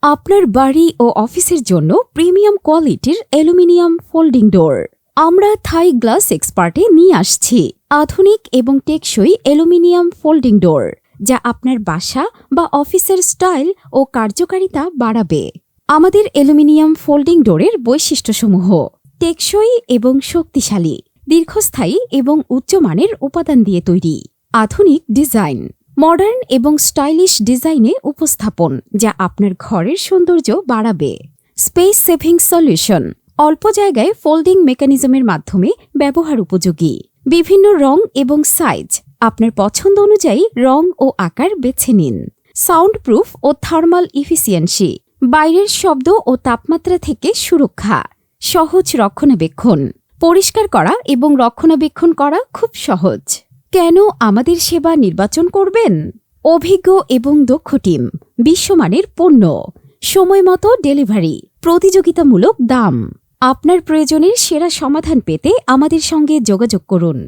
আপনার বাড়ি ও অফিসের জন্য প্রিমিয়াম কোয়ালিটির অ্যালুমিনিয়াম ফোল্ডিং ডোর আমরা থাই গ্লাস এক্সপার্টে নিয়ে আসছি আধুনিক এবং টেকসই অ্যালুমিনিয়াম ফোল্ডিং ডোর যা আপনার বাসা বা অফিসের স্টাইল ও কার্যকারিতা বাড়াবে। আমাদের অ্যালুমিনিয়াম ফোল্ডিং ডোরের বৈশিষ্ট্যসমূহ: টেকসই এবং শক্তিশালী, দীর্ঘস্থায়ী এবং উচ্চমানের উপাদান দিয়ে তৈরি, আধুনিক ডিজাইন, মডার্ন এবং স্টাইলিশ ডিজাইনে উপস্থাপন যা আপনার ঘরের সৌন্দর্য বাড়াবে। স্পেস সেভিং সলিউশন, অল্প জায়গায় ফোল্ডিং মেকানিজমের মাধ্যমে ব্যবহার উপযোগী, বিভিন্ন রং এবং সাইজ, আপনার পছন্দ অনুযায়ী রং ও আকার বেছে নিন। Sound proof oh thermal efficiency, বাইরের শব্দ ও তাপমাত্রা থেকে সুরক্ষা, সহজ রক্ষণাবেক্ষণ, পরিষ্কার করা এবং রক্ষণাবেক্ষণ করা খুব সহজ। কেন আমাদের সেবা নির্বাচন করবেন? অভিজ্ঞ এবং দক্ষ টিম, বিশ্বমানের পণ্য, সময়মতো ডেলিভারি, প্রতিযোগিতামূলক দাম। আপনার প্রয়োজনের সেরা সমাধান পেতে আমাদের সঙ্গে যোগাযোগ করুন।